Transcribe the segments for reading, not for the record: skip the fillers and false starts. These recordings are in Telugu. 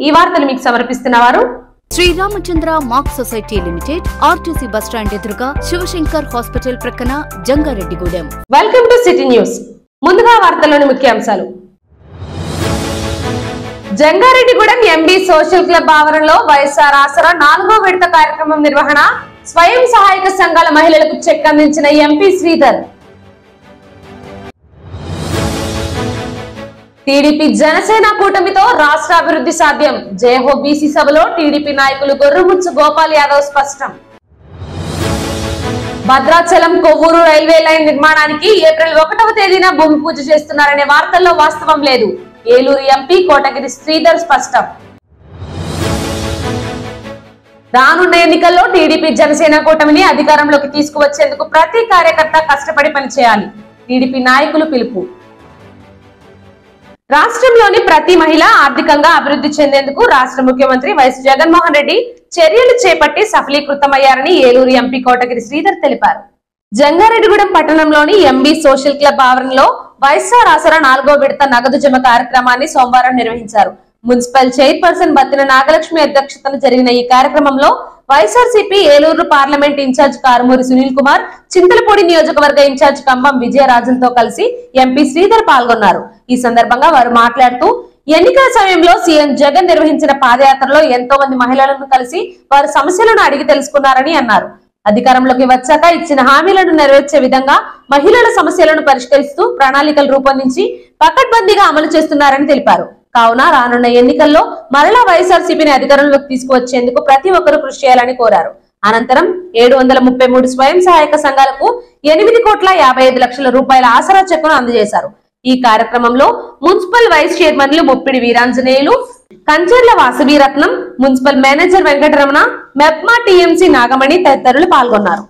ఈ వార్తలు మీకు సమర్పిస్తున్నవారు Shri Ramachandra mark society limited, RTC bus stand ఎదురుగా, శివశంకర్ హాస్పిటల్ ప్రక్కన, Jangareddygudem. Welcome to city news. ముందుగా వార్తల్లోని ముఖ్యాంశాలు. జంగారెడ్డిగూడెం ఎంబీ సోషల్ క్లబ్ ఆవరణలో వైఎస్ఆర్ ఆసరా 4వ విడత కార్యక్రమం నిర్వహణ. స్వయం సహాయక సంఘాల మహిళలకు చెక్ అందించిన ఎంపీ శ్రీధర్. టీడీపీ జనసేన కూటమితో రాష్ట్ర అభివృద్ధి సాధ్యం. జయహో బీసీ సభలో టీడీపీ నాయకులు గొర్రుముచ్చు గోపాల్ యాదవ్ స్పష్టం. భద్రాచలం కొవ్వూరు రైల్వే లైన్ నిర్మాణానికి ఏప్రిల్ 1వ తేదీన భూమి పూజ చేస్తున్నారనే వార్తల్లో వాస్తవం లేదు. ఏలూరు ఎంపీ కోటగిరి శ్రీధర్ స్పష్టం. రానున్న ఎన్నికల్లో టీడీపీ జనసేన కూటమిని అధికారంలోకి తీసుకువచ్చేందుకు ప్రతి కార్యకర్త కష్టపడి పనిచేయాలి. టీడీపీ నాయకులు పిలుపు. రాష్ట్రంలోని ప్రతి మహిళ ఆర్థికంగా అభివృద్ధి చెందేందుకు రాష్ట్ర ముఖ్యమంత్రి వైఎస్ జగన్మోహన్ రెడ్డి చర్యలు చేపట్టి సఫలీకృతమయ్యారని ఏలూరు ఎంపీ కోటగిరి శ్రీధర్ తెలిపారు. జంగారెడ్డిగూడెం పట్టణంలోని ఎంబీ సోషల్ క్లబ్ ఆవరణలో వైఎస్ఆర్ ఆసరా 4వ విడత నగదు జమ కార్యక్రమాన్ని సోమవారం నిర్వహించారు. మున్సిపల్ చైర్పర్సన్ బత్తిన నాగలక్ష్మి అధ్యక్షతన జరిగిన ఈ కార్యక్రమంలో వైఎస్ఆర్సీపీ ఏలూరు పార్లమెంట్ ఇన్ఛార్జ్ కారుమూరి సునీల్ కుమార్, చింతలపూడి నియోజకవర్గ ఇన్ఛార్జ్ కంబం విజయరాజన్తో కలిసి ఎంపీ శ్రీధర్ పాల్గొన్నారు. ఈ సందర్భంగా వారు మాట్లాడుతూ, ఎన్నికల సమయంలో సీఎం జగన్ నిర్వహించిన పాదయాత్రలో ఎంతో మంది మహిళలను కలిసి వారి సమస్యలను అడిగి తెలుసుకున్నారని అన్నారు. అధికారంలోకి వచ్చాక ఇచ్చిన హామీలను నెరవేర్చే విధంగా మహిళల సమస్యలను పరిష్కరిస్తూ ప్రణాళికలు రూపొందించి పకడ్బందీగా అమలు చేస్తున్నారని తెలిపారు. కావున రానున్న ఎన్నికల్లో మరలా వైఎస్ఆర్సీపీని అధికారంలోకి తీసుకువచ్చేందుకు ప్రతి ఒక్కరూ కృషి చేయాలని కోరారు. అనంతరం 733 స్వయం సహాయక సంఘాలకు 8,55,00,000 రూపాయల ఆసరా చెక్కును అందజేశారు. ఈ కార్యక్రమంలో మున్సిపల్ వైస్ చైర్మన్లు Muppidi Veeranjaneyulu, Kancharla Vasaviratnam, municipal manager Venkataramana, MEPMA TMC Nagamani తదితరులు పాల్గొన్నారు.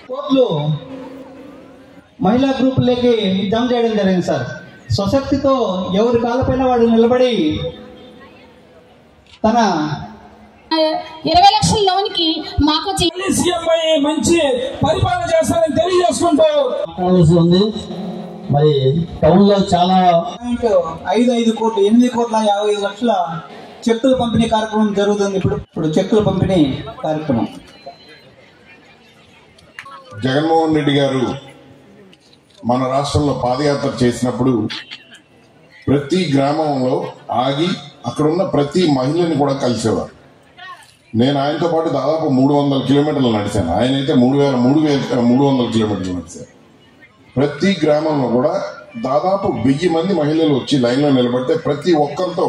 కోట్లు మహిళా గ్రూపులకి జమ చేయడం జరిగింది సార్. స్వశక్తితో ఎవరి కాళ్ళపైన వాడు నిలబడి తన 20 లక్షల లోన్కి మాకు మంచి పరిపాలన చేస్తారని తెలియజేసుకుంటూ ఉంది. మరి టౌన్ లో చాలా 5 కోట్లు 8,55,00,000 చెక్కుల పంపిణీ కార్యక్రమం జరుగుతుంది. ఇప్పుడు చెక్కుల పంపిణీ కార్యక్రమం. జగన్మోహన్ రెడ్డి గారు మన రాష్ట్రంలో పాదయాత్ర చేసినప్పుడు ప్రతి గ్రామంలో ఆగి అక్కడున్న ప్రతి మహిళని కూడా కలిసేవారు. నేను ఆయనతో పాటు దాదాపు 300 కిలోమీటర్లు నడిచాను. ఆయన అయితే 3,300 కిలోమీటర్లు నడిచారు. ప్రతి గ్రామంలో కూడా దాదాపు 1000 మంది మహిళలు వచ్చి లైన్లో నిలబడితే ప్రతి ఒక్కరితో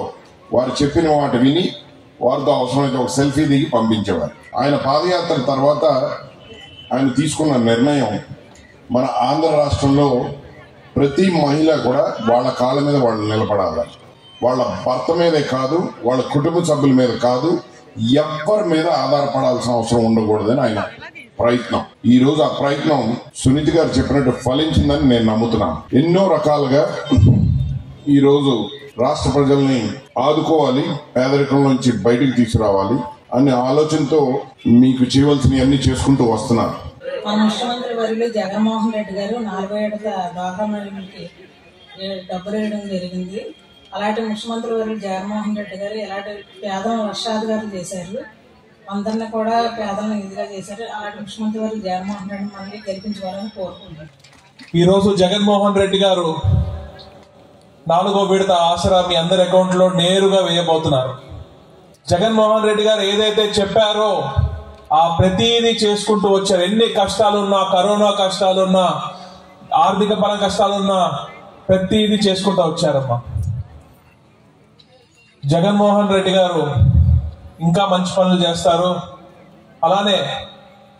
వారు చెప్పిన మాట విని వారితో అవసరమైతే ఒక సెల్ఫీ దిగి పంపించేవారు. ఆయన పాదయాత్ర తర్వాత ఆయన తీసుకున్న నిర్ణయం మన ఆంధ్ర రాష్ట్రంలో ప్రతి మహిళ కూడా వాళ్ళ కాళ్ళ మీద వాళ్ళు నిలబడాలి. వాళ్ళ భర్త మీదే కాదు, వాళ్ళ కుటుంబ సభ్యుల మీద కాదు, ఎవ్వరి మీద ఆధారపడాల్సిన అవసరం ఉండకూడదని ఆయన ప్రయత్నం. ఈ రోజు ఆ ప్రయత్నం సునీత గారు చెప్పినట్టు ఫలించిందని నేను నమ్ముతున్నాను. ఎన్నో రకాలుగా ఈ రోజు రాష్ట్ర ప్రజల్ని ఆదుకోవాలి, పేదరికం నుంచి బయటికి తీసుకురావాలి అనే ఆలోచనతో మీకు చేయవలసినవన్నీ చేసుకుంటూ వస్తున్నారు. మన ముఖ్యమంత్రి వర్యులు జగన్మోహన్ రెడ్డి గారు 4వ ఏట డ్వాక్రా మహిళలకి డబ్బులు వేయడం జరిగింది. అలాంటి ముఖ్యమంత్రి వర్యులు జగన్మోహన్ రెడ్డి గారు ఇలాంటి పేదలను వర్షాధికారులు చేశారు. అందరినీ కూడా పేదలను ఇదిగా చేశారు. అలాంటి ముఖ్యమంత్రి వర్యులు జగన్మోహన్ రెడ్డి మళ్ళీ గెలిపించుకోవాలని కోరుకుంటున్నారు. ఈరోజు జగన్మోహన్ రెడ్డి గారు 4వ విడత ఆసరా మీ అందరి అకౌంట్ లో నేరుగా వేయబోతున్నారు. జగన్మోహన్ రెడ్డి గారు ఏదైతే చెప్పారో ఆ ప్రతిదీ చేసుకుంటూ వచ్చారు. ఎన్ని కష్టాలున్నా, కరోనా కష్టాలున్నా, ఆర్థిక పర కష్టాలున్నా ప్రతిదీ చేసుకుంటూ వచ్చారమ్మా. జగన్మోహన్ రెడ్డి గారు ఇంకా మంచి పనులు చేస్తారు. అలానే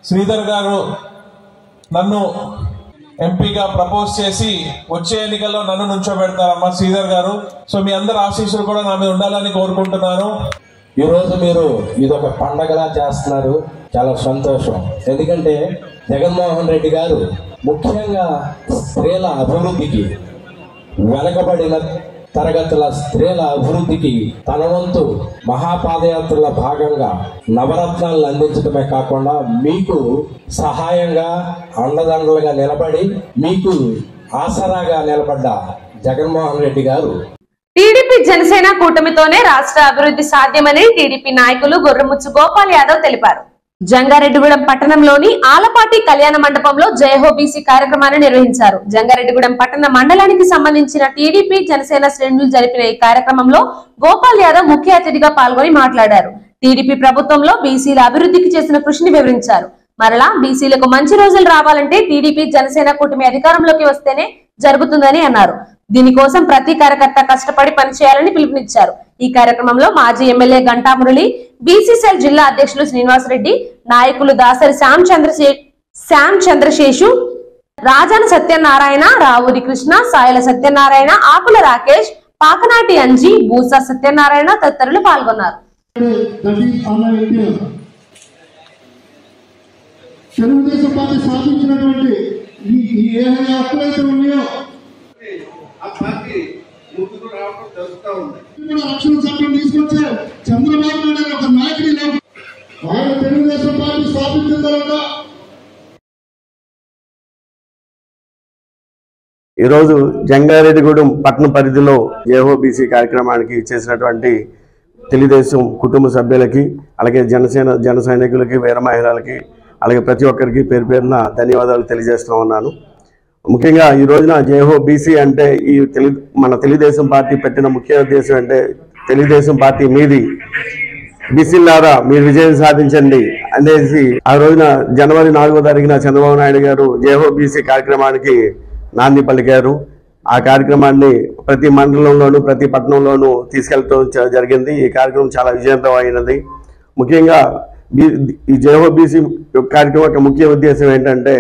శ్రీధర్ గారు నన్ను ఎంపీగా ప్రపోజ్ చేసి వచ్చే ఎన్నికల్లో నన్ను నుంచోబెడతారమ్మా శ్రీధర్ గారు. సో మీ అందరి ఆశీస్సులు కూడా నా మీద ఉండాలని కోరుకుంటున్నాను. ఈ రోజు మీరు ఇదొక పండగలా చేస్తున్నారు, చాలా సంతోషం. ఎందుకంటే జగన్మోహన్ రెడ్డి గారు ముఖ్యంగా స్త్రీల అభివృద్ధికి వెనకబడిన తరగతుల స్త్రీల అభివృద్ధికి తన వంతు మహాపాదయాత్రల భాగంగా నవరత్నాలను అందించడమే కాకుండా మీకు సహాయంగా అండదండలుగా నిలబడి మీకు ఆసరాగా నిలబడ్డ జగన్మోహన్ రెడ్డి గారు టీడీపీ జనసేన కూటమితోనే రాష్ట్ర అభివృద్ధి సాధ్యమని టీడీపీ నాయకులు గొర్రెముచ్చు గోపాల్ యాదవ్ తెలిపారు. జంగారెడ్డిగూడెం పట్టణంలోని ఆలపాటి కళ్యాణ మండపంలో జయహో బీసీ కార్యక్రమాన్ని నిర్వహించారు. జంగారెడ్డిగూడెం పట్టణ మండలానికి సంబంధించిన టీడీపీ జనసేన శ్రేణులు జరిపిన ఈ కార్యక్రమంలో గోపాల్ యాదవ్ ముఖ్య అతిథిగా పాల్గొని మాట్లాడారు. టీడీపీ ప్రభుత్వంలో బీసీల అభివృద్ధికి చేసిన కృషిని వివరించారు. మరలా బీసీలకు మంచి రోజులు రావాలంటే టీడీపీ జనసేన కూటమి అధికారంలోకి వస్తేనే జరుగుతుందని అన్నారు. దీనికోసం ప్రతి కార్యకర్త కష్టపడి పనిచేయాలని పిలుపునిచ్చారు. ఈ కార్యక్రమంలో మాజీ ఎమ్మెల్యే గంటా మురళి, బీసీసీఎల్ జిల్లా అధ్యక్షులు శ్రీనివాసరెడ్డి, నాయకులు దాసరి శ్యామ్ చంద్రశేషు, రాజాన సత్యనారాయణ, రావురి కృష్ణ, సాయల సత్యనారాయణ, ఆకుల రాకేష్, పాకనాటి అంజీ, బూసా సత్యనారాయణ తదితరులు పాల్గొన్నారు. తెలుగుదేశం పార్టీ స్థాపించినటువంటి ఏ హక్కులైతే ఉన్నాయో ఆ పార్టీ ముందుకు రావడం జరుగుతూ ఉంది. రక్షణ చట్టం తీసుకొచ్చారు. చంద్రబాబు నాయుడు ఒక నాయకుడి ఆయన తెలుగుదేశం పార్టీ స్థాపించిన తర్వాత ఈరోజు జంగారెడ్డిగూడెం పట్టణ పరిధిలో జేహో బీసీ కార్యక్రమానికి చేసినటువంటి తెలుగుదేశం కుటుంబ సభ్యులకి, అలాగే జన సైనికులకి, వీర మహిళలకి, అలాగే ప్రతి ఒక్కరికి పేరు పేరున ధన్యవాదాలు తెలియజేస్తూ ఉన్నాను. ముఖ్యంగా ఈ రోజున జేహో బీసీ అంటే మన తెలుగుదేశం పార్టీ పెట్టిన ముఖ్య ఉద్దేశం అంటే తెలుగుదేశం పార్టీ మీది బీసీలారా మీరు విజయం సాధించండి అనేసి ఆ రోజున జనవరి 4వ తారీఖున చంద్రబాబు నాయుడు గారు జేహో బీసీ కార్యక్రమానికి నాంది పలికారు. ఆ కార్యక్రమాన్ని ప్రతి మండలంలోనూ ప్రతి పట్టణంలోనూ తీసుకెళ్తూ జరిగింది. ఈ కార్యక్రమం చాలా విజయవంతం అయినది. ముఖ్యంగా ఈ జేహో బీసీ కార్యక్రమం యొక్క ముఖ్య ఉద్దేశం ఏంటంటే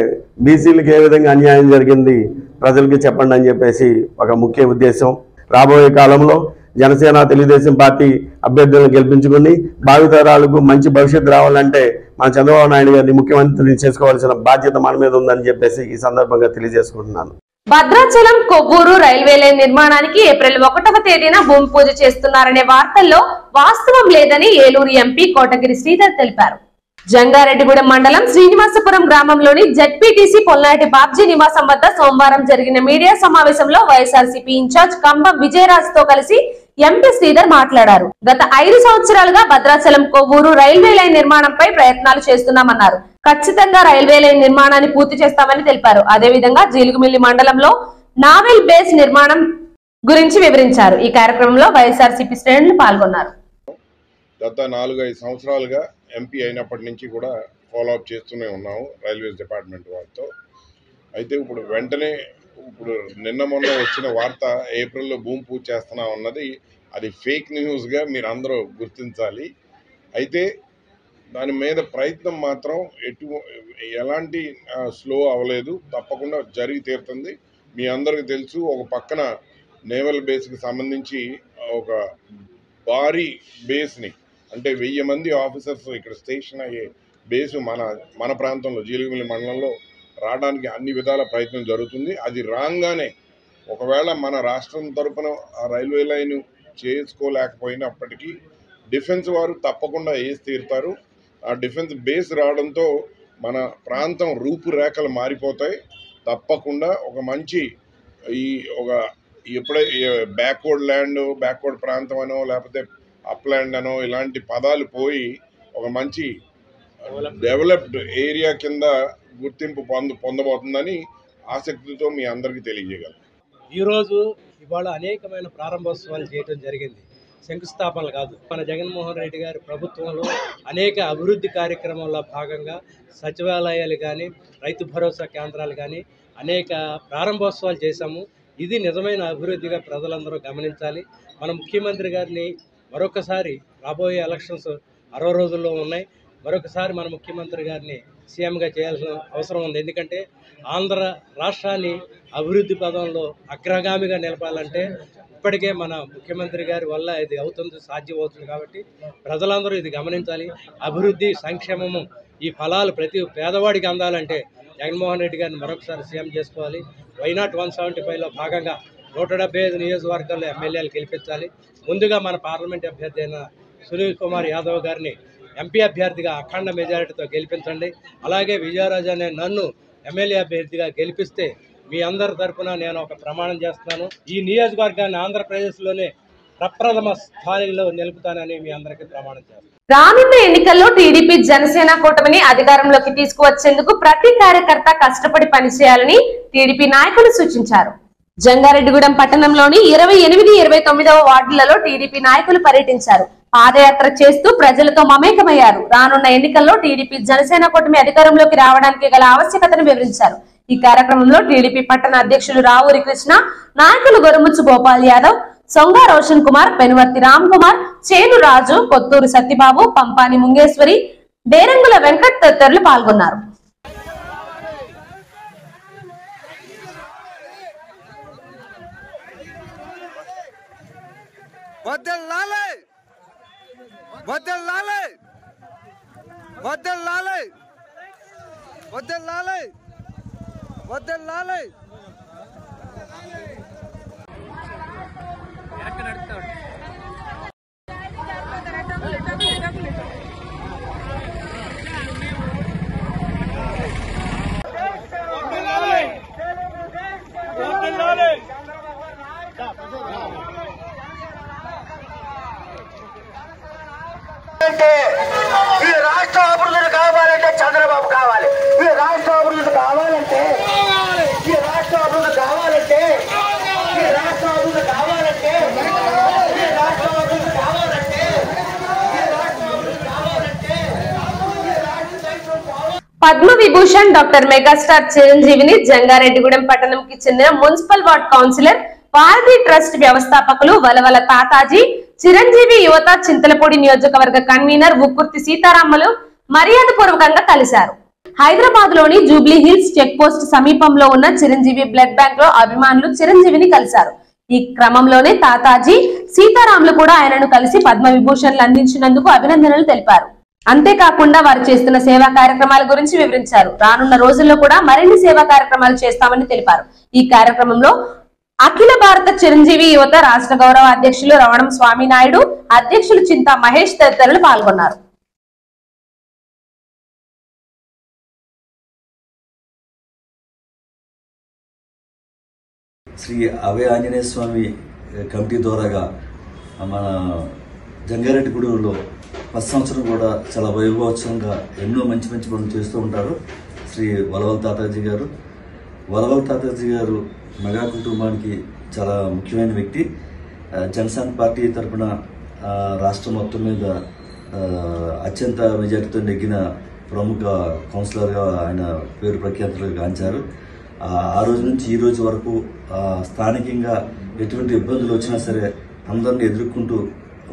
బీసీలకు ఏ విధంగా అన్యాయం జరిగింది ప్రజలకి చెప్పండి అని చెప్పేసి ఒక ముఖ్య ఉద్దేశం. రాబోయే కాలంలో జనసేన తెలుగుదేశం పార్టీ అభ్యర్థులను గెలిపించుకుని భావితరాలకు మంచి భవిష్యత్తు రావాలంటే మన చంద్రబాబు నాయుడు గారిని ముఖ్యమంత్రిని చేసుకోవాల్సిన బాధ్యత మన మీద ఉందని చెప్పేసి ఈ సందర్భంగా తెలియజేసుకుంటున్నాను. భద్రాచలం కొవ్వూరు రైల్వే లైన్ నిర్మాణానికి ఏప్రిల్ 1వ తేదీన భూమి పూజ చేస్తున్నారనే వార్తల్లో వాస్తవం లేదని ఏలూరు ఎంపీ కోటగిరి శ్రీధర్ తెలిపారు. జంగారెడ్డిగూడెం మండలం శ్రీనివాసపురం గ్రామంలోని జెడ్పీటీసీ పొల్నాటి బాబ్జీ నివాసం వద్ద సోమవారం జరిగిన మీడియా సమావేశంలో వైఎస్ఆర్సీపీ ఇన్ఛార్జ్ కంబం విజయరాజ్ తో కలిసి ఎంపీ శ్రీధర్ మాట్లాడారు. గత 5 సంవత్సరాలుగా భద్రాచలం కొవ్వూరు రైల్వే లైన్ నిర్మాణంపై ప్రయత్నాలు చేస్తున్నామన్నారు. ఖచ్చితంగా రైల్వే లైన్ నిర్మాణాన్ని పూర్తి చేస్తామని తెలిపారు. అదేవిధంగా జీలుగుమిల్లి మండలంలో నావెల్ బేస్ నిర్మాణం గురించి వివరించారు. ఈ కార్యక్రమంలో వైఎస్ఆర్సీపీ శ్రేణులు పాల్గొన్నారు. గత 4-5 సంవత్సరాలుగా ఎంపీ అయినప్పటి నుంచి కూడా ఫాలోఅప్ చేస్తూనే ఉన్నాము రైల్వేస్ డిపార్ట్మెంట్ వారితో. అయితే ఇప్పుడు నిన్న మొన్న వచ్చిన వార్త ఏప్రిల్లో భూమి పూజ చేస్తున్నా ఉన్నది అది ఫేక్ న్యూస్గా మీరు అందరూ గుర్తించాలి. అయితే దాని మీద ప్రయత్నం మాత్రం ఎలాంటి స్లో అవ్వలేదు, తప్పకుండా జరిగి తీరుతుంది. మీ అందరికీ తెలుసు, ఒక పక్కన నేవల్ బేస్కి సంబంధించి ఒక భారీ బేస్ని అంటే 1000 మంది ఆఫీసర్స్ ఇక్కడ స్టేషన్ అయ్యే బేసు మన ప్రాంతంలో జీలుగుమిల్లి మండలంలో రావడానికి అన్ని విధాల ప్రయత్నం జరుగుతుంది. అది రాగానే ఒకవేళ మన రాష్ట్రం తరపున ఆ రైల్వే లైన్ చేసుకోలేకపోయినప్పటికీ డిఫెన్స్ వారు తప్పకుండా వేసి తీరుతారు. ఆ డిఫెన్స్ బేస్ రావడంతో మన ప్రాంతం రూపురేఖలు మారిపోతాయి. తప్పకుండా ఒక మంచి ఎప్పుడే బ్యాక్వర్డ్ ప్రాంతం అనో లేకపోతే అప్లాండ్ అనో ఇలాంటి పదాలు పోయి ఒక మంచి డెవలప్డ్ ఏరియా కింద గుర్తింపు పొందబోతుందని ఆసక్తితో మీ అందరికీ తెలియజేయగలను. ఇవాళ అనేకమైన ప్రారంభోత్సవాలు చేయడం జరిగింది. శంకుస్థాపనలు కాదు, మన జగన్మోహన్ రెడ్డి గారి ప్రభుత్వంలో అనేక అభివృద్ధి కార్యక్రమాల్లో భాగంగా సచివాలయాలు కానీ రైతు భరోసా కేంద్రాలు కానీ అనేక ప్రారంభోత్సవాలు చేశాము. ఇది నిజమైన అభివృద్ధిగా ప్రజలందరూ గమనించాలి. మన ముఖ్యమంత్రి గారిని మరొకసారి రాబోయే ఎలక్షన్స్ 60 రోజుల్లో ఉన్నాయి. మరొకసారి మన ముఖ్యమంత్రి గారిని సీఎంగా చేయాల్సిన అవసరం ఉంది. ఎందుకంటే ఆంధ్ర రాష్ట్రాన్ని అభివృద్ధి పదంలో అగ్రగామిగా నిలపాలంటే ఇప్పటికే మన ముఖ్యమంత్రి గారి వల్ల ఇది సాధ్యమవుతుంది. కాబట్టి ప్రజలందరూ ఇది గమనించాలి. అభివృద్ధి, సంక్షేమము ఈ ఫలాలు ప్రతి పేదవాడికి అందాలంటే జగన్మోహన్ రెడ్డి గారిని మరొకసారి సీఎం చేసుకోవాలి. వైనాట్ 175లో భాగంగా 175 నియోజకవర్గాల్లో ఎమ్మెల్యేలు గెలిపించాలి. ముందుగా మన పార్లమెంట్ అభ్యర్థి అయిన సునీల్ కుమార్ యాదవ్ గారిని ఎంపీ అభ్యర్థిగా అఖండ మెజారిటీతో గెలిపించండి. అలాగే విజయరాజు అనే నన్ను ఎమ్మెల్యే అభ్యర్థిగా గెలిపిస్తే మీ అందరి తరఫున నేను ఒక ప్రమాణం చేస్తున్నాను. ఈ నియోజకవర్గాన్ని ఆంధ్రప్రదేశ్లోనే ప్రప్రథమ స్థాయిలో నిలుపుతానని మీ అందరికీ ప్రమాణం చేస్తాను. రానున్న ఎన్నికల్లో టీడీపీ జనసేన కూటమిని అధికారంలోకి తీసుకువచ్చేందుకు ప్రతి కార్యకర్త కష్టపడి పనిచేయాలని టీడీపీ నాయకులు సూచించారు. జంగారెడ్డిగూడెం పట్టణంలోని 28, 29వ వార్డులలో టీడీపీ నాయకులు పర్యటించారు. పాదయాత్ర చేస్తూ ప్రజలతో మమేకమయ్యారు. రానున్న ఎన్నికల్లో టీడీపీ జనసేన కూటమి అధికారంలోకి రావడానికి గల ఆవశ్యకతను వివరించారు. ఈ కార్యక్రమంలో టీడీపీ పట్టణ అధ్యక్షులు రావూరి కృష్ణ, నాయకులు గొరముచ్చు గోపాల్ యాదవ్, సొంగ రోషన్ కుమార్, పెనువర్తి రామ్ కుమార్, చేను రాజు, కొత్తూరు సత్యబాబు, పంపాని ముంగేశ్వరి, డేరంగుల వెంకట్ తదితరులు పాల్గొన్నారు. ఈ రాష్ట్ర అభివృద్ధి కావాలంటే చంద్రబాబు కావాలి. ఈ రాష్ట్ర అభివృద్ధి కావాలంటే ఈ రాష్ట్ర అభివృద్ధి కావాలంటే ఈ రాష్ట్ర అభివృద్ధి కావాలంటే ఈ రాష్ట్ర అభివృద్ధి కావాలంటే పద్మ విభూషణ్ డాక్టర్ మెగాస్టార్ చిరంజీవిని జంగారెడ్డిగూడెం పట్టణంకి చెందిన municipal ward councillor, Bharati trust వ్యవస్థాపకులు వలవల తాతాజీ, చిరంజీవి యువత చింతలపూడి నియోజకవర్గ కన్వీనర్ ఉక్కుర్తి సీతారామలు మర్యాదపూర్వకంగా కలిశారు. హైదరాబాద్ లోని జూబ్లీ హిల్స్ చెక్ పోస్ట్ సమీపంలో ఉన్న చిరంజీవి బ్లడ్ బ్యాంక్ లో అభిమానులు చిరంజీవిని కలిశారు. ఈ క్రమంలోనే తాతాజీ, సీతారాములు కూడా ఆయనను కలిసి పద్మ విభూషణ్లు అందించినందుకు అభినందనలు తెలిపారు. అంతేకాకుండా వారు చేస్తున్న సేవా కార్యక్రమాల గురించి వివరించారు. రానున్న రోజుల్లో కూడా మరిన్ని సేవా కార్యక్రమాలు చేస్తామని తెలిపారు. ఈ కార్యక్రమంలో అఖిల భారత చిరంజీవి యువత రాష్ట్ర గౌరవ అధ్యక్షులు రవణం స్వామినాయుడు, అధ్యక్షులు చింతా మహేష్ తదితరులు పాల్గొన్నారు. శ్రీ అభయ ఆంజనేయ స్వామి కమిటీ ద్వారాగా మన జంగారెడ్డిగూడెంలో 10 సంవత్సరం కూడా చాలా వైభవోత్సవంగా ఎన్నో మంచి మంచి పనులు చేస్తూ ఉంటారు శ్రీ వలవల తాతాజీ గారు. వలవల తాతాజీ గారు మెగా కుటుంబానికి చాలా ముఖ్యమైన వ్యక్తి. జనసేన పార్టీ తరఫున రాష్ట్రం మొత్తం మీద అత్యంత మెజార్టీతో నెగ్గిన ప్రముఖ కౌన్సిలర్గా ఆయన పేరు ప్రఖ్యాతులు గాంచారు. ఆ రోజు నుంచి ఈ రోజు వరకు స్థానికంగా ఎటువంటి ఇబ్బందులు వచ్చినా సరే అందరినీ ఎదుర్కొంటూ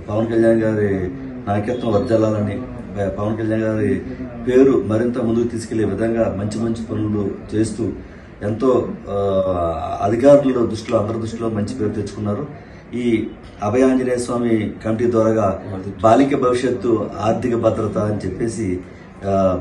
పవన్ కళ్యాణ్ గారి నాయకత్వం వర్ధిల్లాలని, పవన్ కళ్యాణ్ గారి పేరు మరింత ముందుకు తీసుకెళ్లే విధంగా మంచి మంచి పనులు చేస్తూ ఎంతో అధికారుల దృష్టిలో, అందరి దృష్టిలో మంచి పేరు తెచ్చుకున్నారు. ఈ అభయ ఆంజనేయ స్వామి కమిటీ ద్వారాగా బాలిక భవిష్యత్తు ఆర్థిక భద్రత అని చెప్పేసి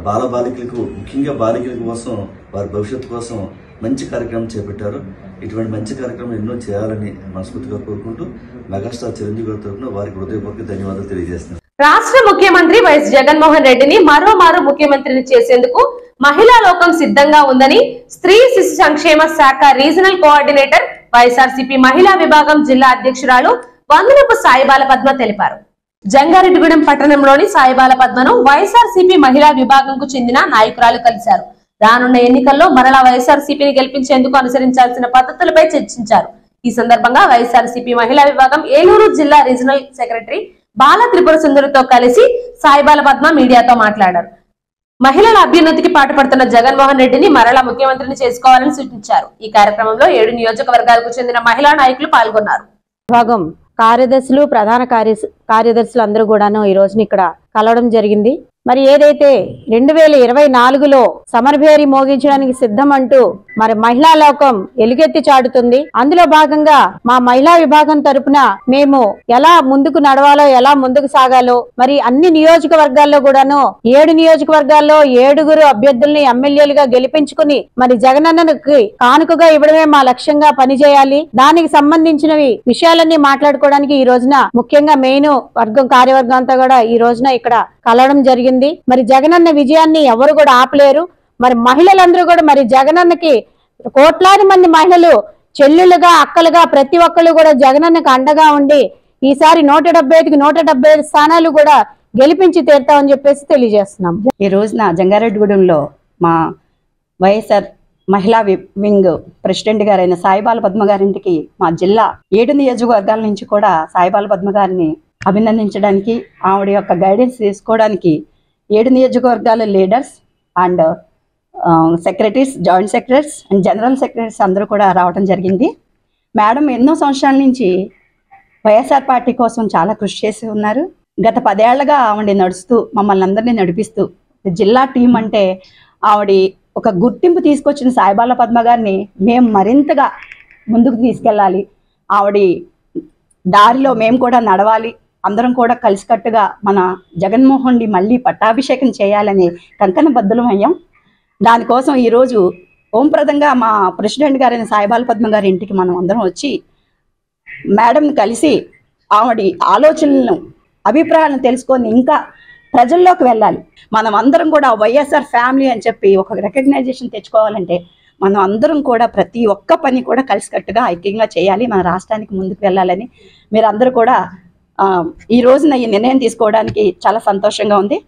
బాలబాలికలకు, ముఖ్యంగా బాలికల కోసం, వారి భవిష్యత్తు కోసం మంచి కార్యక్రమం చేపట్టారు. ఇటువంటి మంచి కార్యక్రమం ఎన్నో చేయాలని మనస్ఫూర్తిగా కోరుకుంటూ మెగాస్టార్ చిరంజీవి గారి తరఫున వారికి హృదయపూర్వక ధన్యవాదాలు తెలియజేస్తున్నాను. రాష్ట్ర ముఖ్యమంత్రి వైఎస్ జగన్మోహన్ రెడ్డిని మరోమారు ముఖ్యమంత్రిని చేసేందుకు మహిళా లోకం సిద్ధంగా ఉందని స్త్రీ శిశు సంక్షేమ శాఖ రీజనల్ కోఆర్డినేటర్, వైఎస్ఆర్సీపీ మహిళా విభాగం జిల్లా అధ్యక్షురాలు వందనపు సాయిబాల పద్మ తెలిపారు. జంగారెడ్డిగూడెం పట్టణంలోని సాయిబాల పద్మను వైఎస్ఆర్సీపీ మహిళా విభాగంకు చెందిన నాయకురాలు కలిశారు. రానున్న ఎన్నికల్లో మరలా వైఎస్ఆర్సీపీని గెలిపించేందుకు అనుసరించాల్సిన పద్ధతులపై చర్చించారు. ఈ సందర్భంగా వైఎస్ఆర్సీపీ మహిళా విభాగం ఏలూరు జిల్లా రీజనల్ సెక్రటరీ బాల త్రిపుర సుందరితో కలిసి సాయిబాల పద్మ మీడియాతో మాట్లాడారు. మహిళల అభ్యున్నతికి పాటుపడుతున్న జగన్మోహన్ రెడ్డిని మరలా ముఖ్యమంత్రిని చేసుకోవాలని సూచించారు. ఈ కార్యక్రమంలో 7 నియోజకవర్గాలకు చెందిన మహిళా నాయకులు పాల్గొన్నారు. విభాగం కార్యదర్శులు, ప్రధాన కార్యదర్శులు అందరూ కూడాను ఈ రోజున ఇక్కడ కలవడం జరిగింది. మరి ఏదైతే 2024లో సమరభేరి మోగించడానికి సిద్ధం అంటూ మరి మహిళా లోకం ఎలుగెత్తి చాటుతుంది. అందులో భాగంగా మా మహిళా విభాగం తరపున మేము ఎలా ముందుకు నడవాలో, ఎలా ముందుకు సాగాలో, మరి అన్ని నియోజకవర్గాల్లో కూడాను 7 నియోజకవర్గాల్లో 7 అభ్యర్థుల్ని ఎమ్మెల్యేలుగా గెలిపించుకుని మరి జగనన్నకి కానుకగా ఇవ్వడమే మా లక్ష్యంగా పనిచేయాలి. దానికి సంబంధించినవి విషయాలన్నీ మాట్లాడుకోవడానికి ఈ రోజున ముఖ్యంగా మెయిన్ కార్యవర్గం అంతా కూడా ఈ రోజున ఇక్కడ కలవడం జరిగింది. మరి జగనన్న విజయాన్ని ఎవరు కూడా ఆపలేరు. మరి మహిళలందరూ కూడా మరి జగనన్నకి కోట్లాది మంది మహిళలు చెల్లెలుగా, అక్కలుగా ప్రతి ఒక్కళ్ళు కూడా జగనన్నకు అండగా ఉండి ఈసారి 175కి 175 స్థానాలు కూడా గెలిపించి తీరుతామని చెప్పేసి తెలియజేస్తున్నాం. ఈ రోజున జంగారెడ్డిగూడెంలో మా వైఎస్ఆర్ మహిళా వింగ్ ప్రెసిడెంట్ గారైన సాయిబాల పద్మ గారింటికి మా జిల్లా 7 నియోజకవర్గాల నుంచి కూడా సాయిబాల పద్మ గారిని అభినందించడానికి, ఆవిడ యొక్క గైడెన్స్ తీసుకోవడానికి 7 నియోజకవర్గాల leaders and secretaries, joint secretaries and general secretaries అందరూ కూడా రావడం జరిగింది. మేడం ఎన్నో సంవత్సరాల నుంచి వైఎస్ఆర్ పార్టీ కోసం చాలా కృషి చేసి ఉన్నారు. గత 10 ఏళ్లుగా ఆవిడ నడుస్తూ మమ్మల్ని అందరినీ నడిపిస్తూ జిల్లా టీం అంటే ఆవిడ ఒక గుర్తింపు తీసుకొచ్చిన సాయిబాల పద్మ గారిని మేము మరింతగా ముందుకు తీసుకెళ్ళాలి, ఆవిడ దారిలో మేము కూడా నడవాలి, అందరం కూడా కలిసికట్టుగా మన జగన్మోహన్ మళ్ళీ పట్టాభిషేకం చేయాలని కంకణబద్ధులం అయ్యాం. దానికోసం ఈరోజు ఓంప్రదంగా మా ప్రెసిడెంట్ గారైన సాయిబాల పద్మ గారి ఇంటికి మనం అందరం వచ్చి మేడంని కలిసి ఆవిడ ఆలోచనలను, అభిప్రాయాలను తెలుసుకొని ఇంకా ప్రజల్లోకి వెళ్ళాలి. మనం అందరం కూడా వైఎస్ఆర్ ఫ్యామిలీ అని చెప్పి ఒక రికగ్నైజేషన్ తెచ్చుకోవాలంటే మనం అందరం కూడా ప్రతి ఒక్క పని కూడా కలిసికట్టుగా ఐక్యంగా చేయాలి, మన రాష్ట్రానికి ముందుకు వెళ్ళాలని మీరు అందరూ కూడా ఈ రోజున ఈ నిర్ణయం తీసుకోవడానికి చాలా సంతోషంగా ఉంది.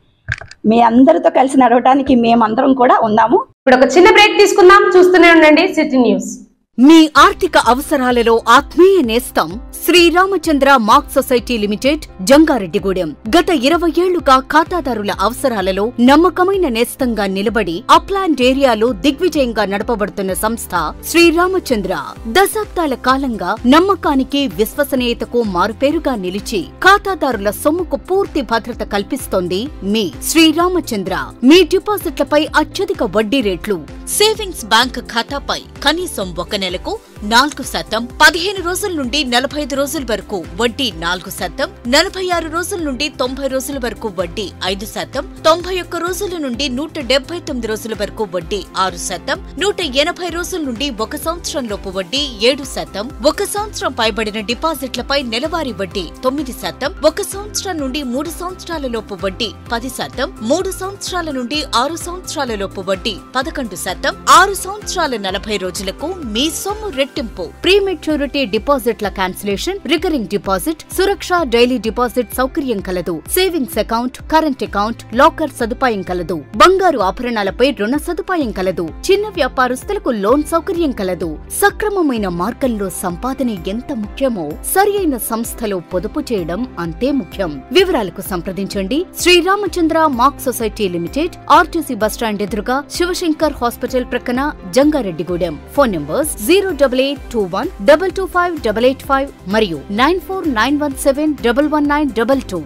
మీ అందరితో కలిసి నడవడానికి మేమందరం కూడా ఉన్నాము. ఇప్పుడు ఒక చిన్న బ్రేక్ తీసుకుందాం. చూస్తూనే ఉండండి సిటీ న్యూస్. మీ ఆర్థిక అవసరాలలో ఆత్మీయ నేస్తం Sriramachandra mark society limited Jangareddygudem. గత 20 ఏళ్లుగా ఖాతాదారుల అవసరాలలో నమ్మకమైన నేస్తంగా నిలబడి అప్లాండ్ ఏరియాలో దిగ్విజయంగా నడపబడుతున్న సంస్థ శ్రీరామచంద్ర. దశాబ్దాల కాలంగా నమ్మకానికి, విశ్వసనీయతకు మారుపేరుగా నిలిచి ఖాతాదారుల సొమ్ముకు పూర్తి భద్రత కల్పిస్తోంది మీ శ్రీరామచంద్ర. మీ డిపాజిట్లపై అత్యధిక వడ్డీ రేట్లు, సేవింగ్స్ బ్యాంక్ ఖాతాపై కనీసం 1 నెలకు 4%, 15 రోజుల నుండి 45 రోజుల వరకు వడ్డీ 4%, 46 రోజుల నుండి 90 రోజుల వరకు వడ్డీ 5%, 91 రోజుల నుండి 179 రోజుల వరకు వడ్డీ 6%, 180 రోజుల నుండి 1 సంవత్సరంలోపు వడ్డీ 7%, 1 సంవత్సరం పైబడిన డిపాజిట్లపై నెలవారీ వడ్డీ 9%, 1 సంవత్సరం నుండి 3 సంవత్సరాలలోపు వడ్డీ 10%, 3 సంవత్సరాల నుండి 6 సంవత్సరాలలోపు వడ్డీ 11%, 6 సంవత్సరాల 40 రోజులకు మీ సొమ్ము రెట్టింపు. ప్రీమెచ్యూరిటీ డిపాజిట్ల క్యాన్సిలేషన్, రికరింగ్ డిపాజిట్, సురక్ష డైలీ డిపాజిట్ సౌకర్యం కలదు. Savings account, current account, locker సదుపాయం కలదు. బంగారు ఆభరణాలపై రుణ సదుపాయం కలదు. చిన్న వ్యాపారస్తులకు లోన్ సౌకర్యం కలదు. సక్రమమైన మార్గంలో సంపాదన ఎంత ముఖ్యమో సరియైన సంస్థలో పొదుపు చేయడం అంతే ముఖ్యం. వివరాలకు సంప్రదించండి Sriramachandra mark society limited, RTC bus stand ఎదురుగా, శివశంకర్ హాస్పిటల్ ప్రక్కన, జంగారెడ్డిగూడెం. ఫోన్ నంబర్స్ 08821225885 మరియు 9491711922.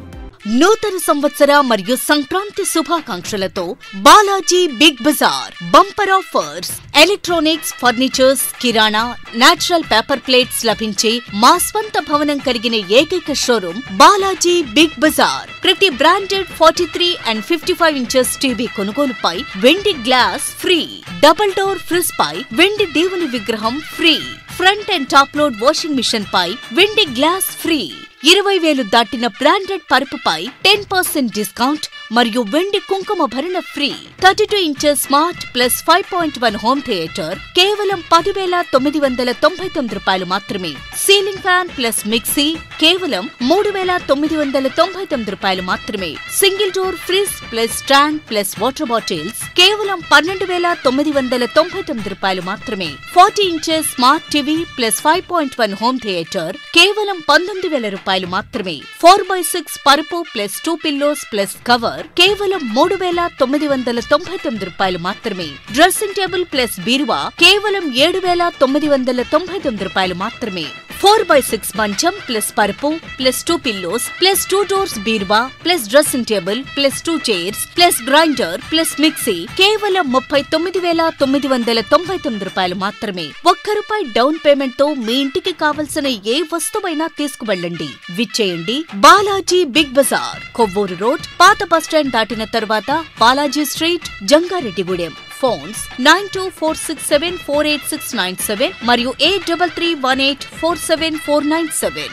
నూతన సంవత్సర మరియు సంక్రాంతి శుభాకాంక్షలతో Balaji big bazaar bumper offers. Electronics, furnitures, కిరాణా, నేచురల్ పేపర్ ప్లేట్స్ లభించే మా స్వంత భవనం కలిగిన ఏకైక షోరూం బాలాజీ బిగ్ బజార్. ప్రతి బ్రాండెడ్ 43 and 55 ఇంచెస్ టీవీ కొనుగోలుపై వెండి glass free. Double door fridge పై వెండి దేవుని విగ్రహం free. Front and top load washing machine పై వెండి గ్లాస్ ఫ్రీ. 20,000 దాటిన బ్రాండెడ్ పరుపుపై 10% డిస్కౌంట్ మరియు వెండి కుంకుమ భరణ free. 32 inches smart plus 5.1 home theatre కేవలం 10,999 రూపాయలు మాత్రమే. సీలింగ్ ఫ్యాన్ ప్లస్ మిక్సీ కేవలం 3,999 రూపాయలు మాత్రమే. Single door fridge plus stand plus water bottles కేవలం 12,999 రూపాయలు మాత్రమే. 40 inches smart TV plus 5.1 home theatre కేవలం 19,000 రూపాయలు మాత్రమే. 4x6 పరుపు ప్లస్ 2 పిల్లోస్ ప్లస్ కవర్ కేవలం 3,999 రూపాయలు మాత్రమే. డ్రెస్సింగ్ టేబుల్ ప్లస్ బీరువా కేవలం 7,999 రూపాయలు మాత్రమే. 4x6 మంచం ప్లస్ పరుపు ప్లస్ 2 పిల్లోస్ ప్లస్ 2 డోర్స్ బీరువా plus dressing table plus 2 chairs plus grinder plus mixie కేవలం 39,999 రూపాయలు మాత్రమే. ₹1 డౌన్ పేమెంట్ తో మీ ఇంటికి కావలసిన ఏ వస్తువైనా తీసుకువెళ్ళండి. విచ్చేయండి బాలాజీ బిగ్ బజార్, కొవ్వూరు రోడ్, పాత బస్టాండ్ దాటిన తరువాత బాలాజీ స్ట్రీట్, జంగారెడ్డిగూడెం. ఫోన్స్ 9246748697 మరియు 8331847497.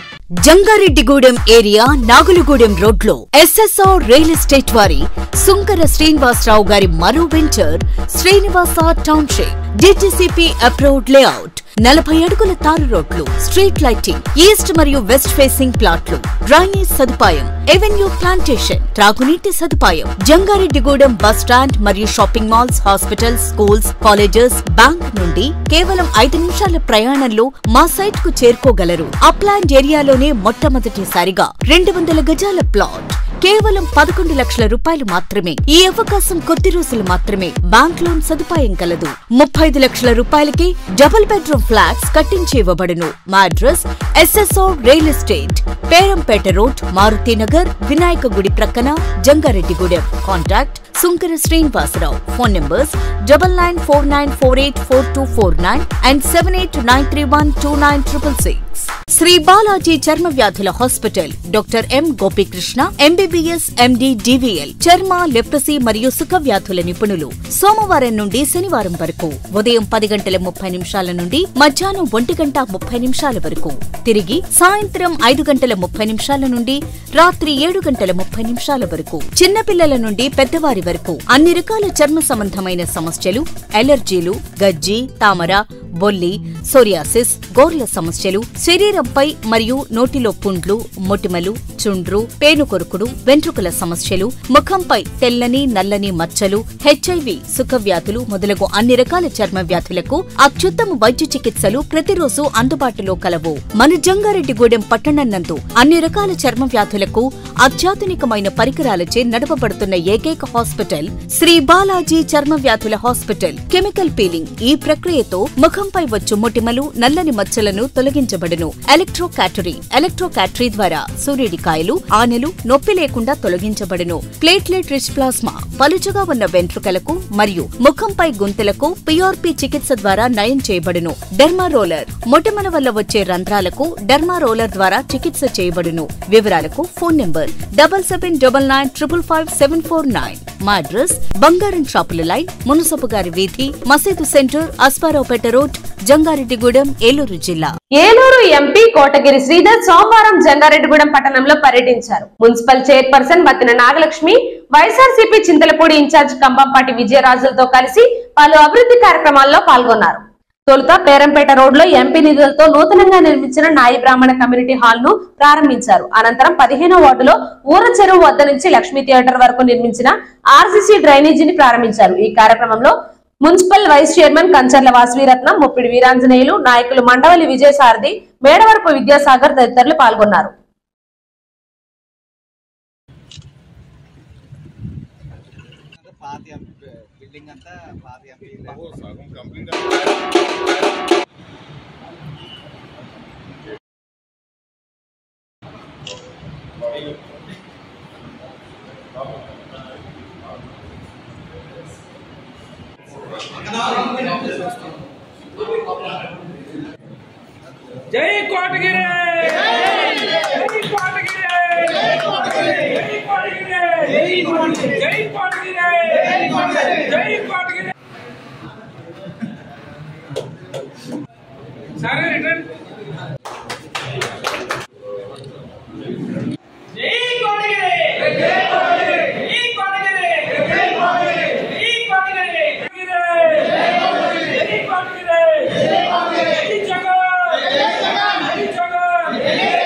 జంగారెడ్డిగూడెం ఏరియా నాగులగూడెం రోడ్లో ఎస్ఎస్ఆర్ రియల్ ఎస్టేట్ వారి సుంకర శ్రీనివాసరావు గారి మరో venture Srinivasa township, DTCP approved layout, 40 అడుగుల తారు రోడ్లు, స్ట్రీట్ లైటింగ్, ఈస్ట్ మరియు వెస్ట్ ఫేసింగ్ ప్లాట్లు, డ్రైనేజ్ సదుపాయం, ఎవెన్యూ ప్లాంటేషన్, త్రాగునీటి సదుపాయం. జంగారెడ్డిగూడెం బస్ స్టాండ్ మరియు shopping malls, hospitals, schools, colleges, bank నుండి కేవలం 5 నిమిషాల ప్రయాణంలో మా సైట్ కు చేరుకోగలరు. అప్లాండ్ ఏరియాలోనే మొట్టమొదటిసారిగా 200 గజాల ప్లాట్ కేవలం 11 లక్షల రూపాయలు మాత్రమే. ఈ అవకాశం కొద్ది రోజులు మాత్రమే. బ్యాంక్ లోన్ సదుపాయం కలదు. 35 లక్షల రూపాయలకి డబుల్ బెడ్రూమ్ ఫ్లాట్స్ కట్టించి ఇవ్వబడును. మా address SSR real estate, Perampeta road, Marutinagar, Vinayaka గుడి ప్రక్కన, Jangareddygudem. Contact Sunkara Srinivasarao. Phone numbers 9949484249 and 7893129666. Shri Balaji చర్మ వ్యాధుల hospital, doctor M Gopikrishna, MBBS, MD, DVL, చర్మ, లెప్రసీ మరియు సుఖ వ్యాధుల నిపుణులు. సోమవారం నుండి శనివారం వరకు ఉదయం 10:30 నుండి మధ్యాహ్నం 1:30 వరకు, తిరిగి సాయంత్రం 5:30 నుండి రాత్రి 7:30 వరకు. చిన్నపిల్లల నుండి పెద్దవారి వరకు అన్ని రకాల చర్మ సంబంధమైన సమస్యలు, ఎలర్జీలు, గజ్జి, తామర, బొల్లి, సోరియాసిస్, గోర్ల సమస్యలు, శరీరంపై మరియు నోటిలో పుండ్లు, మొటిమలు, చుండ్రు, పేనుకొరుకుడు, వెంట్రుకల సమస్యలు, ముఖంపై తెల్లని, నల్లని మచ్చలు, హెచ్ఐవి, సుఖ వ్యాధులు మొదలగు అన్ని రకాల చర్మ వ్యాధులకు అత్యుత్తమ వైద్య చికిత్సలు ప్రతిరోజు అందుబాటులో కలవు. మన జంగారెడ్డిగూడెం పట్టణం నందు అన్ని రకాల చర్మ వ్యాధులకు అత్యాధునికమైన పరికరాలచే నడపబడుతున్న ఏకైక హాస్పిటల్ శ్రీ బాలాజీ చర్మ వ్యాధుల హాస్పిటల్. కెమికల్ పీలింగ్ ఈ ప్రక్రియతో ముఖంపై వచ్చు మొటిమలు, నల్లని మచ్చలను తొలగించబడును. ఎలక్ట్రోకాటరీ ద్వారా సూర్యుడికాయలు, ఆనెలు నొప్పి లేకుండా తొలగించబడును. ప్లేట్లెట్ రిచ్ ప్లాస్మా పలుచగా ఉన్న వెంట్రుకలకు మరియు ముఖంపై గుంతలకు పిఆర్పి చికిత్స ద్వారా నయం చేయబడును. డెర్మా రోలర్ మొటిమల వల్ల వచ్చే రంధ్రాలకు డెర్మా రోలర్ ద్వారా చికిత్స చేయబడును. వివరాలకు ఫోన్ నంబర్ 7799555749. మా అడ్రస్ బంగారం షాపుల లైన్, మునసపు గారి వీధి, మసీదు సెంటర్, అస్పారావుపేట రోడ్, జంగారెడ్డిగూడెం, ఏలూరు జిల్లా. ఏలూరు ఎంపీ కోటగిరి శ్రీధర్ సోమవారం జంగారెడ్డిగూడెం పట్టణంలో పర్యటించారు. Municipal chairperson Battina Nagalakshmi, YSRCP Chintalapudi incharge Kambampati విజయరాజులతో కలిసి పలు అభివృద్ధి కార్యక్రమాల్లో పాల్గొన్నారు. తొలుత పేరంపేట రోడ్ లో ఎంపీ నిధులతో నూతనంగా నిర్మించిన నాయి బ్రాహ్మణ కమ్యూనిటీ హాల్ ను ప్రారంభించారు. అనంతరం 15వ వార్డులో ఊర చెరువు వద్ద నుంచి లక్ష్మీ థియేటర్ వరకు నిర్మించిన ఆర్సీసీ డ్రైనేజీని ప్రారంభించారు. ఈ కార్యక్రమంలో municipal vice chairman Kancharla Vasaviratnam, Muppidi Veeranjaneyulu, నాయకులు మండవల్లి విజయసారథి, మేడవరపు విద్యాసాగర్ తదితరులు పాల్గొన్నారు. జై కోటగిరి, జై కోటగిరి, జై కోటగిరి, జై కోటగిరి, జై కోటగిరి, జై కోటగిరి, జై కోటగిరి. సరే రిటర్న్. జై కోటగిరి, జై కోటగిరి, జై కోటగిరి, జై కోటగిరి, జై కోటగిరి, జై కోటగిరి, జై కోటగిరి, జై కోటగిరి, జై జగన్, జై జగన్, జై జగన్.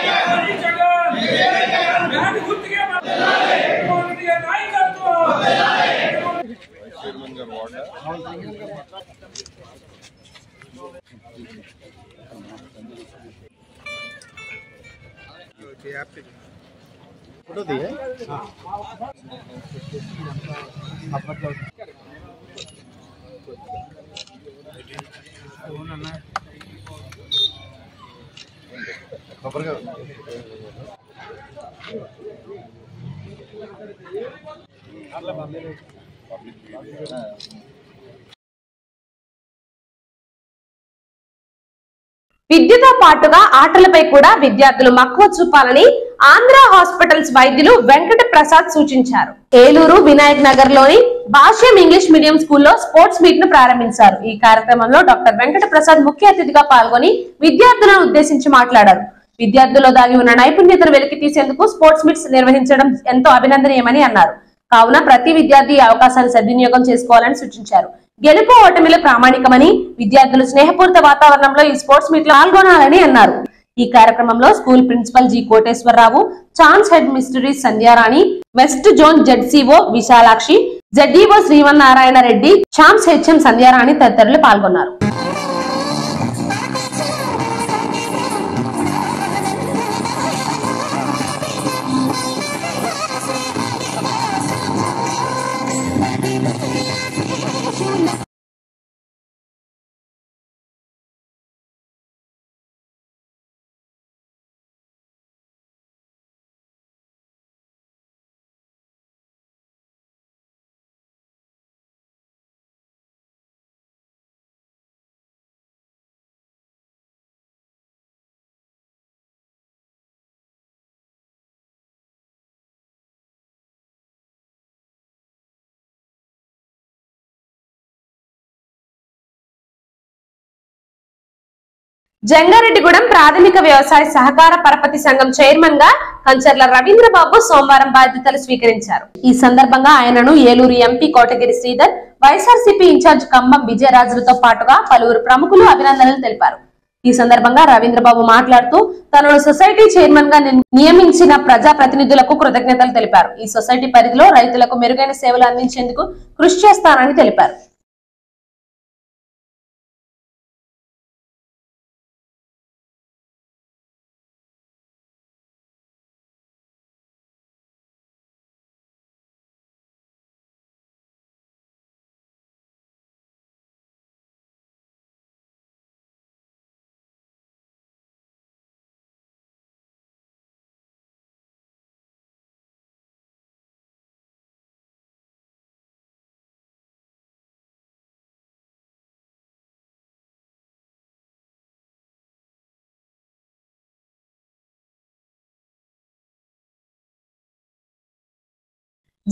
విద్యతో పాటుగా ఆటలపై కూడా విద్యార్థులు మక్కువ చూపాలని ఆంధ్ర హాస్పిటల్స్ వైద్యులు వెంకట ప్రసాద్ సూచించారు. ఏలూరు వినాయక్ నగర్ లోని భాష్యం ఇంగ్లీష్ మీడియం స్కూల్లో స్పోర్ట్స్ మీట్ ను ప్రారంభించారు. ఈ కార్యక్రమంలో డాక్టర్ వెంకట ప్రసాద్ ముఖ్య అతిథిగా పాల్గొని విద్యార్థులను ఉద్దేశించి మాట్లాడారు. విద్యార్థుల్లో దాగి ఉన్న నైపుణ్యతను వెలికి తీసేందుకు స్పోర్ట్స్ మీట్స్ నిర్వహించడం ఎంతో అభినందనీయమని అన్నారు. కావున ప్రతి విద్యార్థి ఈ అవకాశాన్ని సద్వినియోగం చేసుకోవాలని సూచించారు. గెలుపు ఓటమిలు ప్రామాణికమని, విద్యార్థులు స్నేహపూరిత వాతావరణంలో ఈ స్పోర్ట్స్ మీట్ లో పాల్గొనాలని అన్నారు. ఈ కార్యక్రమంలో school principal G Koteswararao, chance head mistress Sandhyarani, west zone ZCO Visalakshi, ZEO Srimannarayana Reddy, chance HM Sandhyarani తదితరులు పాల్గొన్నారు. జంగారెడ్డిగూడెం ప్రాథమిక వ్యవసాయ సహకార పరపతి సంఘం చైర్మన్ గా కంచర్ల రవీంద్రబాబు సోమవారం బాధ్యతలు స్వీకరించారు. ఈ సందర్భంగా ఆయనను ఏలూరు ఎంపీ కోటగిరి శ్రీధర్, వైఎస్ఆర్సీపీ ఇన్ఛార్జ్ కంబం విజయరాజులతో పాటుగా పలువురు ప్రముఖులు అభినందనలు తెలిపారు. ఈ సందర్భంగా రవీంద్రబాబు మాట్లాడుతూ తనను సొసైటీ చైర్మన్ గా నియమించిన ప్రజా ప్రతినిధులకు కృతజ్ఞతలు తెలిపారు. ఈ సొసైటీ పరిధిలో రైతులకు మెరుగైన సేవలు అందించేందుకు కృషి చేస్తానని తెలిపారు.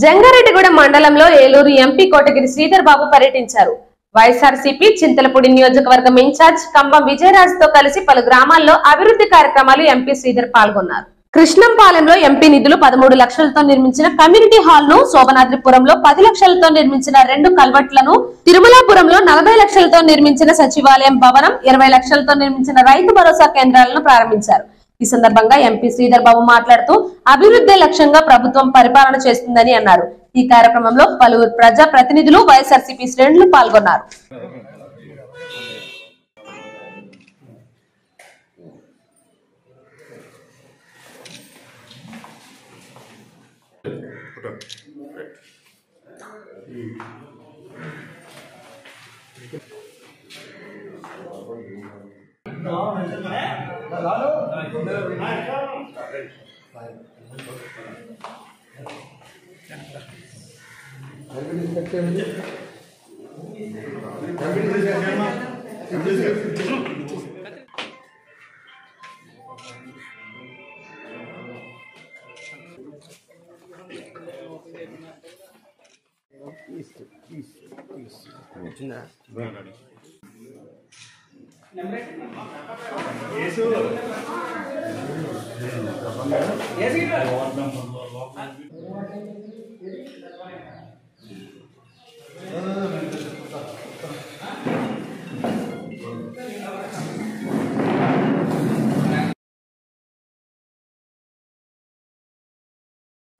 జంగారెడ్డిగూడెం మండలంలో ఏలూరు ఎంపీ కోటగిరి శ్రీధర్ బాబు పర్యటించారు. వైఎస్ఆర్సీపీ చింతలపూడి నియోజకవర్గం ఇన్ఛార్జ్ కంబం విజయరాజుతో కలిసి పలు గ్రామాల్లో అభివృద్ధి కార్యక్రమాలు ఎంపీ శ్రీధర్ పాల్గొన్నారు. కృష్ణంపాలెంలో ఎంపీ నిధులు 13 లక్షలతో నిర్మించిన కమ్యూనిటీ హాల్ ను, శోభనాద్రిపురంలో 10 లక్షలతో నిర్మించిన 2 కల్వర్ట్లను, తిరుమలాపురంలో 40 లక్షలతో నిర్మించిన సచివాలయం భవనం, 20 లక్షలతో నిర్మించిన రైతు భరోసా కేంద్రాలను ప్రారంభించారు. ఈ సందర్భంగా ఎంపీ శ్రీధర్ బాబు మాట్లాడుతూ అభివృద్ధి లక్ష్యంగా ప్రభుత్వం పరిపాలన చేస్తుందని అన్నారు. ఈ కార్యక్రమంలో పలువురు ప్రజా ప్రతినిధులు, వైఎస్ఆర్సీపీ శ్రేణులు పాల్గొన్నారు.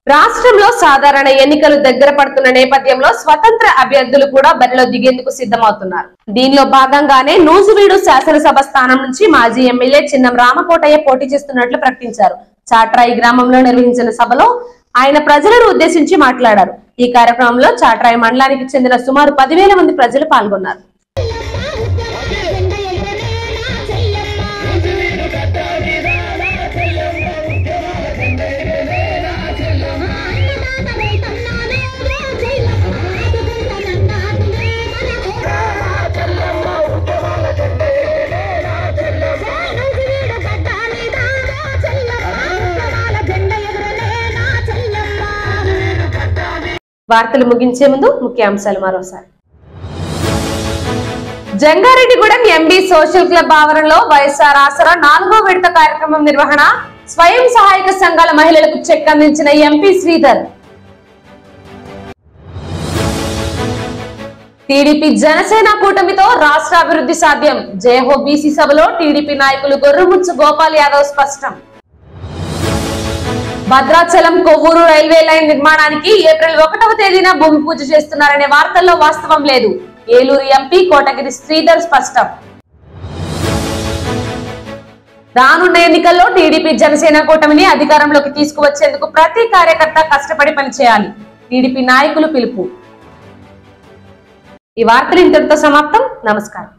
రాష్ట్రంలో సాధారణ ఎన్నికలు దగ్గర పడుతున్న నేపథ్యంలో స్వతంత్ర అభ్యర్థులు కూడా బరిలో దిగేందుకు సిద్ధమవుతున్నారు. దీనిలో భాగంగానే నూజివీడు శాసనసభ స్థానం నుంచి మాజీ ఎమ్మెల్యే చిన్నం రామకోటయ్య పోటీ చేస్తున్నట్లు ప్రకటించారు. చాట్రాయి గ్రామంలో నిర్వహించిన సభలో ఆయన ప్రజలను ఉద్దేశించి మాట్లాడారు. ఈ కార్యక్రమంలో చాట్రాయి మండలానికి చెందిన సుమారు 10,000 మంది ప్రజలు పాల్గొన్నారు. వార్తలు ముగించే ముందు ముఖ్యాంశాలు మరోసారి. జంగారెడ్డిగూడెం ఎంబీ సోషల్ క్లబ్ ఆవరణలో వైఎస్ఆర్ ఆసరా 4వ విడత కార్యక్రమం నిర్వహణ. స్వయం సహాయక సంఘాల మహిళలకు చెక్ అందించిన ఎంపీ శ్రీధర్. టీడీపీ జనసేన కూటమితో రాష్ట్ర అభివృద్ధి సాధ్యం. జయహో బీసీ సభలో టీడీపీ నాయకులు గొర్రుముచ్చు గోపాల్ యాదవ్ స్పష్టం. భద్రాచలం కొవ్వూరు రైల్వే లైన్ నిర్మాణానికి ఏప్రిల్ 1వ తేదీన భూమి పూజ చేస్తున్నారనే వార్తల్లో వాస్తవం లేదు. ఏలూరు ఎంపీ కోటగిరి శ్రీధర్ స్పష్టం. రానున్న ఎన్నికల్లో టీడీపీ జనసేన కూటమిని అధికారంలోకి తీసుకువచ్చేందుకు ప్రతి కార్యకర్త కష్టపడి పనిచేయాలి. టీడీపీ నాయకులు పిలుపు. ఈ వార్తలు ఇంతటితో సమాప్తం. నమస్కారం.